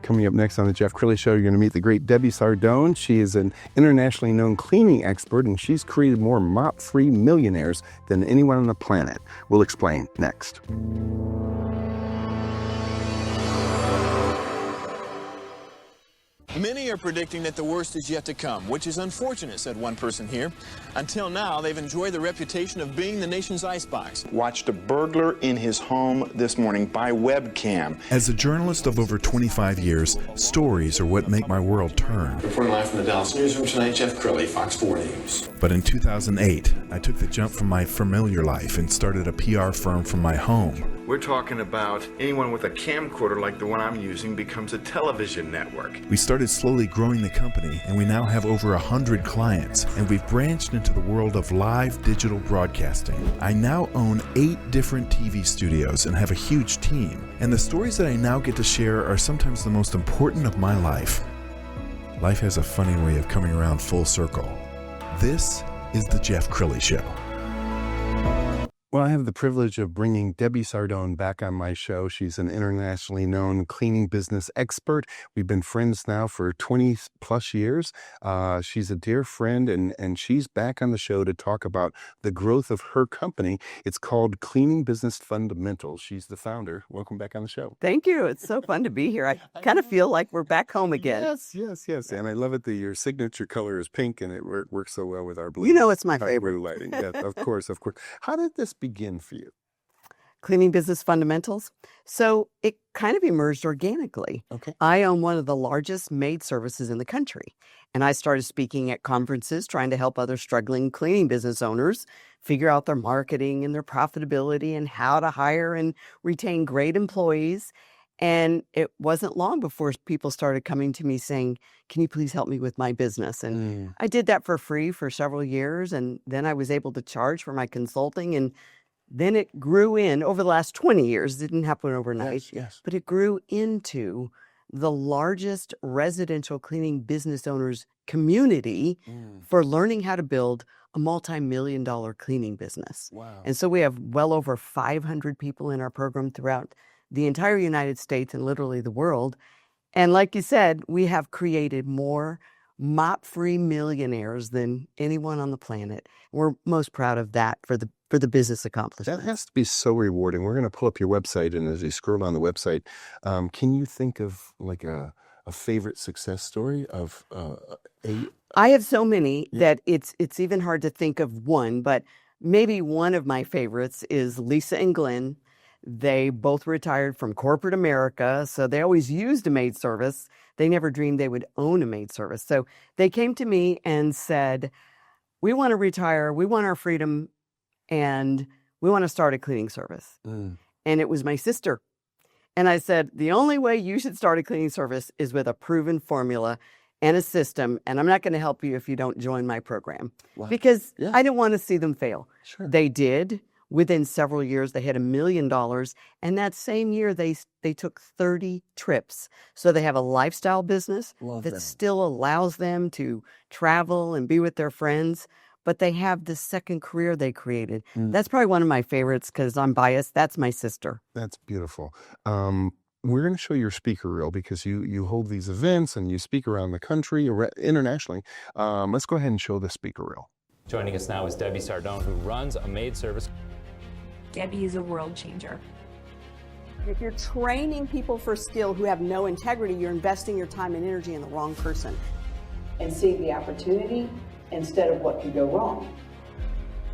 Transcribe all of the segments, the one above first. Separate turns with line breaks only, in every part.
Coming up next on the Jeff Crilley Show, you're going to meet the great Debbie Sardone. She is an internationally known cleaning expert, and she's created more mop-free millionaires than anyone on the planet. We'll explain next.
Many are predicting that the worst is yet to come, which is unfortunate, said one person here. Until now, they've enjoyed the reputation of being the nation's icebox.
Watched a burglar in his home this morning by webcam.
As a journalist of over 25 years, stories are what make my world turn.
Reporting live from the Dallas newsroom tonight, Jeff Crilley, Fox 4 News.
But in 2008, I took the jump from my familiar life and started a PR firm from my home.
We're talking about anyone with a camcorder like the one I'm using becomes a television network.
We started slowly growing the company, and we now have over 100 clients, and we've branched into the world of live digital broadcasting. I now own 8 different TV studios and have a huge team, and the stories that I now get to share are sometimes the most important of my life. Life has a funny way of coming around full circle. This is the Jeff Crilley Show.
Well, I have the privilege of bringing Debbie Sardone back on my show. She's an internationally known cleaning business expert. We've been friends now for 20 plus years. She's a dear friend, and she's back on the show to talk about the growth of her company. It's called Cleaning Business Fundamentals. She's the founder. Welcome back on the show.
Thank you. It's so fun to be here. I kind of feel like we're back home again.
Yes. And I love it that your signature color is pink, and it works so well with our blue.
You know it's my favorite.
Blue lighting. Yes, of course. How did this begin for you?
Cleaning Business Fundamentals. So it kind of emerged organically.
Okay.
I own one of the largest maid services in the country, and I started speaking at conferences trying to help other struggling cleaning business owners figure out their marketing and their profitability and how to hire and retain great employees. And it wasn't long before people started coming to me saying, can you please help me with my business? And I did that for free for several years, and then I was able to charge for my consulting, and then it grew in over the last 20 years. It didn't happen overnight,
Yes.
but it grew into the largest residential cleaning business owners community for learning how to build a multi-million-dollar cleaning business.
Wow.
And so we have well over 500 people in our program throughout the entire United States and literally the world. And like you said, we have created more mop-free millionaires than anyone on the planet. We're most proud of that for the business accomplishment.
That has to be so rewarding. We're going to pull up your website, and as you scroll down the website, can you think of like a favorite success story of
I have so many that it's even hard to think of one, but maybe one of my favorites is Lisa and Glenn. They both retired from corporate America, so they always used a maid service. They never dreamed they would own a maid service. So they came to me and said, we want to retire, we want our freedom, and we want to start a cleaning service. And it was my sister. And I said, the only way you should start a cleaning service is with a proven formula and a system, and I'm not going to help you if you don't join my program.
Wow.
Because I didn't want to see them fail.
Sure.
They did. Within several years, they hit $1 million. And that same year, they took 30 trips. So they have a lifestyle business that still allows them to travel and be with their friends. But they have this second career they created. That's probably one of my favorites because I'm biased. That's my sister.
That's beautiful. We're going to show your speaker reel because you hold these events and you speak around the country, internationally. Let's go ahead and show the speaker reel.
Joining us now is Debbie Sardone, who runs a maid service.
Debbie is a world changer.
If you're training people for skill who have no integrity, you're investing your time and energy in the wrong person.
And see the opportunity instead of what could go wrong.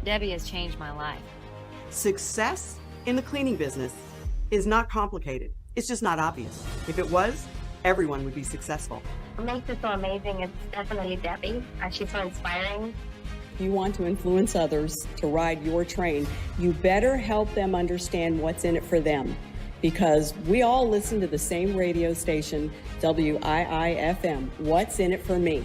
Debbie has changed my life.
Success in the cleaning business is not complicated. It's just not obvious. If it was, everyone would be successful.
What makes it so amazing is definitely Debbie. She's so inspiring.
If you want to influence others to ride your train, you better help them understand what's in it for them. Because we all listen to the same radio station, WIIFM. What's in it for me?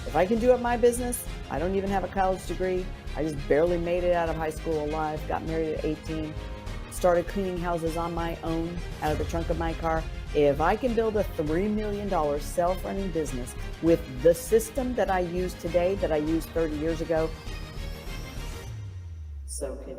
If I can do it my business, I don't even have a college degree. I just barely made it out of high school alive, got married at 18, started cleaning houses on my own out of the trunk of my car. If I can build a $3 million self-running business with the system that I use today, that I used 30 years ago, so can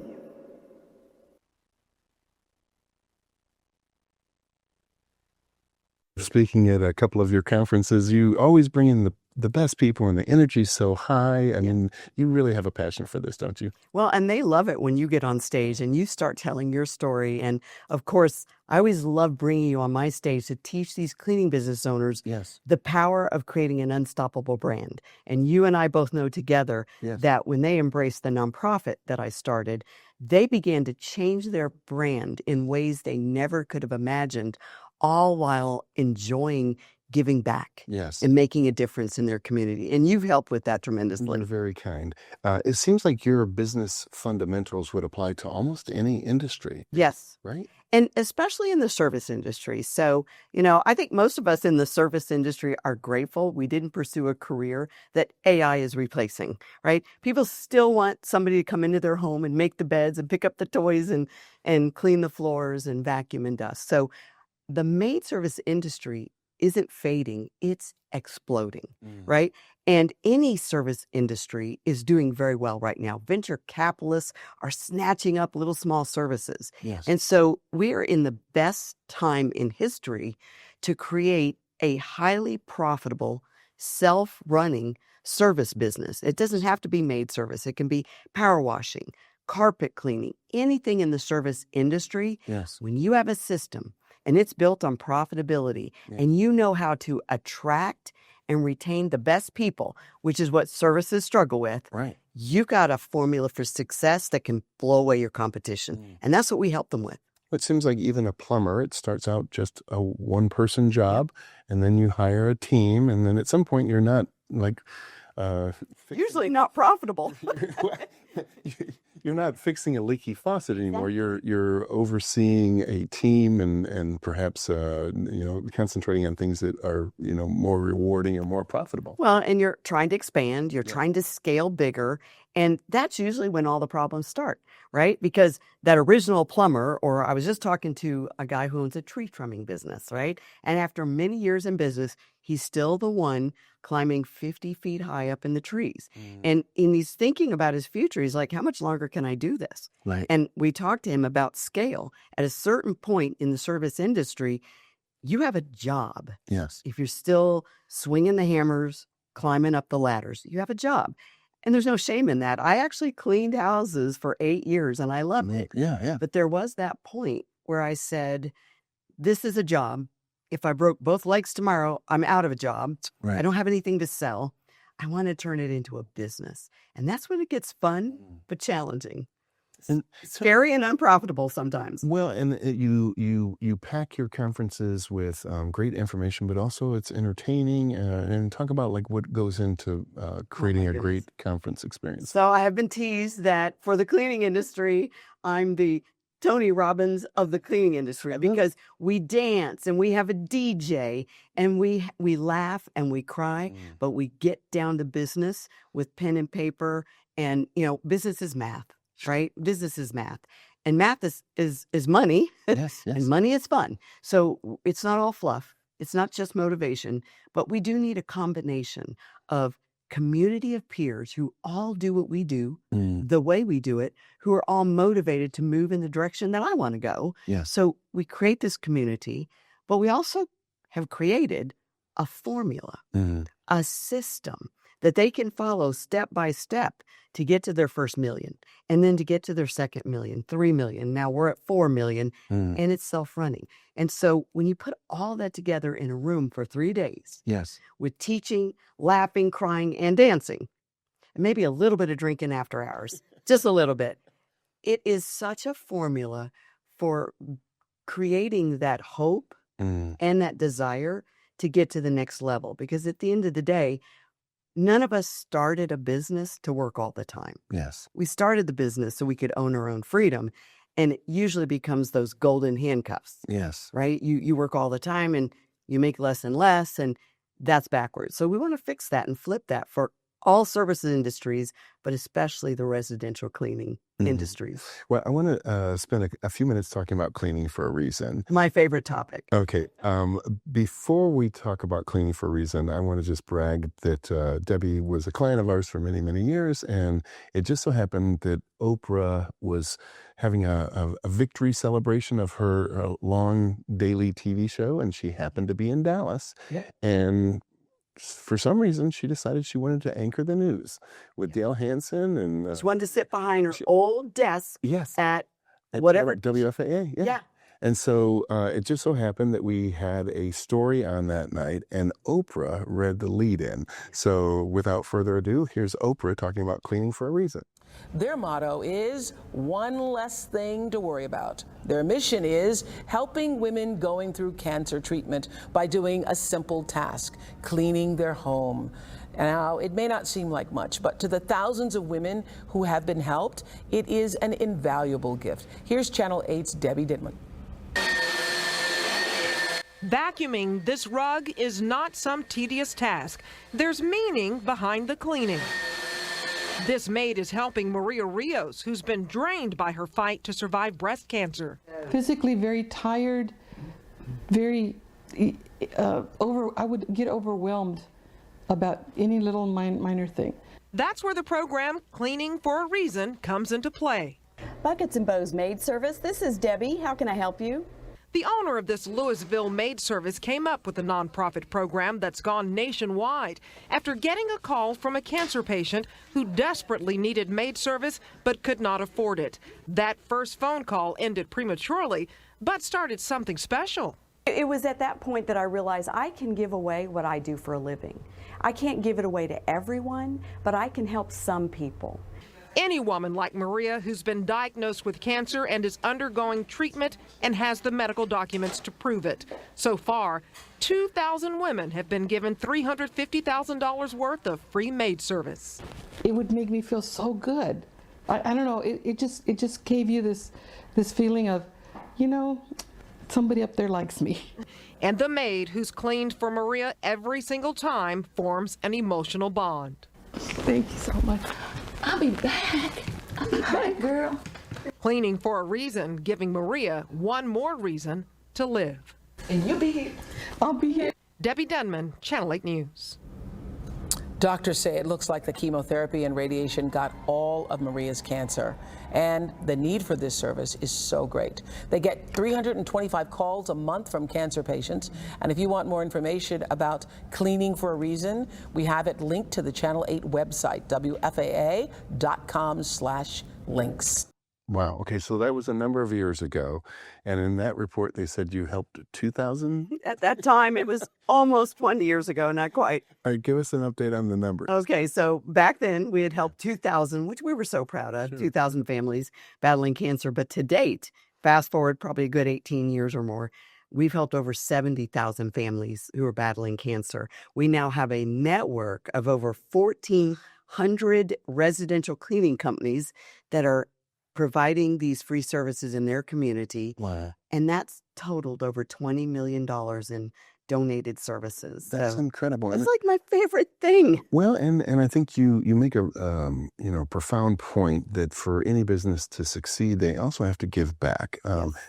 you.
speaking at a couple of your conferences, you always bring in the best people and the energy's so high. I mean, you really have a passion for this, don't you?
Well, and they love it when you get on stage and you start telling your story. And of course, I always love bringing you on my stage to teach these cleaning business owners the power of creating an unstoppable brand. And you and I both know together that when they embraced the nonprofit that I started, they began to change their brand in ways they never could have imagined, all while enjoying giving back and making a difference in their community. And you've helped with that tremendously.
You're very kind. It seems like your business fundamentals would apply to almost any industry.
Yes.
Right?
And especially in the service industry. So, I think most of us in the service industry are grateful we didn't pursue a career that AI is replacing, right? People still want somebody to come into their home and make the beds and pick up the toys and clean the floors and vacuum and dust. So the maid service industry isn't fading, it's exploding, right? And any service industry is doing very well right now. Venture capitalists are snatching up little small services. And so we are in the best time in history to create a highly profitable, self-running service business. It doesn't have to be maid service. It can be power washing, carpet cleaning, anything in the service industry. When you have a system and it's built on profitability, and you know how to attract and retain the best people, which is what services struggle with, you got a formula for success that can blow away your competition. And that's what we help them with.
It seems like even a plumber, it starts out just a one-person job, and then you hire a team, and then at some point you're not like...
usually not profitable.
You're not fixing a leaky faucet anymore. You're overseeing a team and perhaps concentrating on things that are more rewarding or more profitable.
Well, and you're trying to expand. You're trying to scale bigger, and that's usually when all the problems start, right? Because that original plumber, or I was just talking to a guy who owns a tree trimming business, right? And after many years in business, he's still the one climbing 50 feet high up in the trees. And he's thinking about his future. He's like, how much longer can I do this? And we talked to him about scale. At a certain point in the service industry, you have a job. If you're still swinging the hammers, climbing up the ladders, you have a job. And there's no shame in that. I actually cleaned houses for 8 years and I loved it. But there was that point where I said, this is a job. If I broke both legs tomorrow, I'm out of a job. I don't have anything to sell. I want to turn it into a business. And that's when it gets fun, but challenging. And scary and unprofitable sometimes.
Well, and you pack your conferences with great information, but also it's entertaining. And talk about like what goes into creating a great conference experience.
So I have been teased that for the cleaning industry, I'm the Tony Robbins of the cleaning industry, because we dance and we have a DJ and we laugh and we cry, but we get down to business with pen and paper. And business is math, right? Business is math, and math is money. And money is fun. So it's not all fluff. It's not just motivation, but we do need a combination of community of peers who all do what we do the way we do it, who are all motivated to move in the direction that I want to go. So we create this community, but we also have created a formula, a system that they can follow step by step to get to their first million, and then to get to their second million, 3 million. Now we're at 4 million, and it's self-running. And so when you put all that together in a room for 3 days, with teaching, laughing, crying, and dancing, and maybe a little bit of drinking after hours, just a little bit, it is such a formula for creating that hope and that desire to get to the next level. Because at the end of the day, none of us started a business to work all the time. We started the business so we could own our own freedom. And it usually becomes those golden handcuffs. Right? You work all the time and you make less and less, and that's backwards. So we want to fix that and flip that for all services industries, but especially the residential cleaning industries.
Well, I want to spend a few minutes talking about cleaning for a reason.
My favorite topic.
Okay. Before we talk about cleaning for a reason, I want to just brag that Debbie was a client of ours for many, many years. And it just so happened that Oprah was having a victory celebration of her long daily TV show. And she happened to be in Dallas.
Yeah.
And for some reason, she decided she wanted to anchor the news with Dale Hansen. And
She wanted to sit behind her old desk
yes,
at whatever.
WFAA.
Yeah.
And so it just so happened that we had a story on that night, and Oprah read the lead in. So without further ado, here's Oprah talking about cleaning for a reason.
Their motto is one less thing to worry about. Their mission is helping women going through cancer treatment by doing a simple task, cleaning their home. Now, it may not seem like much, but to the thousands of women who have been helped, it is an invaluable gift. Here's Channel 8's Debbie Sardone.
Vacuuming this rug is not some tedious task. There's meaning behind the cleaning. This maid is helping Maria Rios, who's been drained by her fight to survive breast cancer.
Physically very tired, very I would get overwhelmed about any little minor thing.
That's where the program Cleaning for a Reason comes into play.
Buckets and Bows Maid Service, this is Debbie. How can I help you?
The owner of this Louisville maid service came up with a nonprofit program that's gone nationwide after getting a call from a cancer patient who desperately needed maid service but could not afford it. That first phone call ended prematurely, but started something special.
It was at that point that I realized I can give away what I do for a living. I can't give it away to everyone, but I can help some people.
Any woman like Maria who's been diagnosed with cancer and is undergoing treatment and has the medical documents to prove it. So far, 2,000 women have been given $350,000 worth of free maid service.
It would make me feel so good. I don't know, it just gave you this feeling of, you know, somebody up there likes me.
And the maid who's cleaned for Maria every single time forms an emotional bond.
Thank you so much. I'll be back. I'll be back, girl.
Cleaning for a reason, giving Maria one more reason to live.
And you'll be here. I'll be here.
Debbie Sardone, Channel 8 News.
Doctors say it looks like the chemotherapy and radiation got all of Maria's cancer, and the need for this service is so great. They get 325 calls a month from cancer patients, and if you want more information about Cleaning for a Reason, we have it linked to the Channel 8 website, WFAA.com/links.
Wow. Okay. So that was a number of years ago. And in that report, they said you helped 2,000?
At that time, it was almost 20 years ago, not quite.
All right. Give us an update on the numbers.
Okay. So back then, we had helped 2,000, which we were so proud of, 2,000 families battling cancer. But to date, fast forward probably a good 18 years or more, we've helped over 70,000 families who are battling cancer. We now have a network of over 1,400 residential cleaning companies that are providing these free services in their community.
Wow.
And that's totaled over $20 million in donated services.
That's incredible.
It's like my favorite thing.
Well, and I think you make a profound point that for any business to succeed, they also have to give back.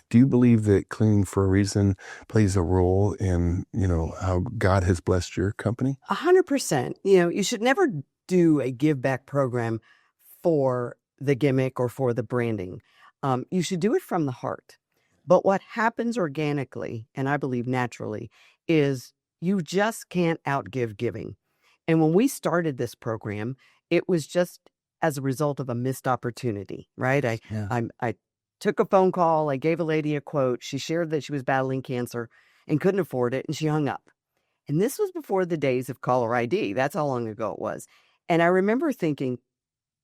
Do you believe that Cleaning for a Reason plays a role in, how God has blessed your company?
100%. You should never do a give back program for the gimmick or for the branding. You should do it from the heart. But what happens organically, and I believe naturally, is you just can't outgive giving. And when we started this program, it was just as a result of a missed opportunity, right? I took a phone call. I gave a lady a quote. She shared that she was battling cancer and couldn't afford it, and she hung up. And this was before the days of caller ID. That's how long ago it was. And I remember thinking,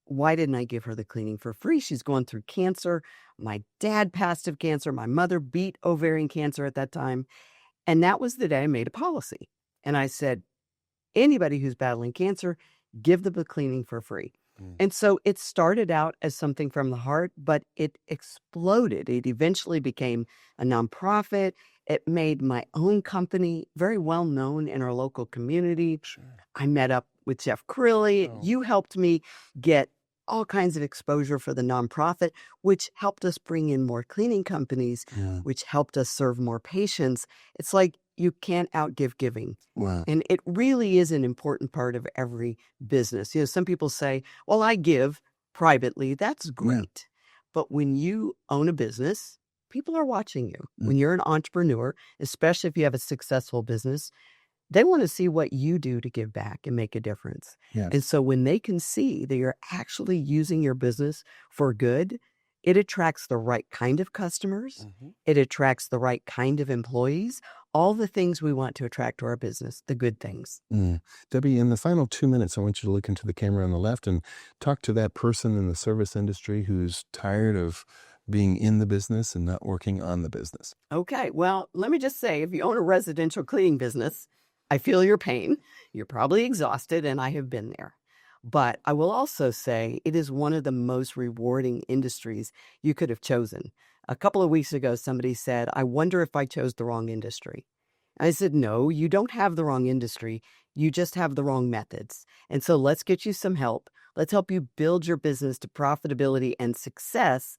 why didn't I give her the cleaning for free? She's going through cancer. My dad passed of cancer. My mother beat ovarian cancer at that time. And that was the day I made a policy. And I said, anybody who's battling cancer, give them the cleaning for free. And so it started out as something from the heart, but it exploded. It eventually became a nonprofit. It made my own company very well known in our local community. I met up with Jeff Crilley. You helped me get all kinds of exposure for the nonprofit, which helped us bring in more cleaning companies, which helped us serve more patients. It's like you can't outgive giving.
Wow.
And it really is an important part of every business. Some people say, well, I give privately. That's great. But when you own a business, people are watching you. When you're an entrepreneur, especially if you have a successful business, they want to see what you do to give back and make a difference.
Yes.
And so when they can see that you're actually using your business for good, it attracts the right kind of customers. It attracts the right kind of employees, all the things we want to attract to our business, the good things.
Debbie, in the final 2 minutes, I want you to look into the camera on the left and talk to that person in the service industry who's tired of being in the business and not working on the business.
Okay, well, let me just say, if you own a residential cleaning business, I feel your pain. You're probably exhausted, and I have been there. But I will also say it is one of the most rewarding industries you could have chosen. A couple of weeks ago, somebody said, I wonder if I chose the wrong industry. I said, no, you don't have the wrong industry. You just have the wrong methods. And so let's get you some help. Let's help you build your business to profitability and success.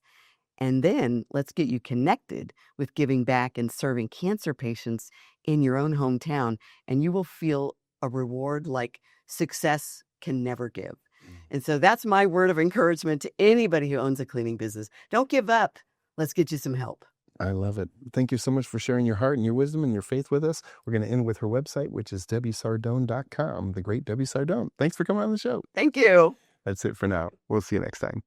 And then let's get you connected with giving back and serving cancer patients in your own hometown. And you will feel a reward like success can never give. And so that's my word of encouragement to anybody who owns a cleaning business. Don't give up. Let's get you some help.
I love it. Thank you so much for sharing your heart and your wisdom and your faith with us. We're going to end with her website, which is DebbieSardone.com, the great Debbie Sardone. Thanks for coming on the show.
Thank you.
That's it for now. We'll see you next time.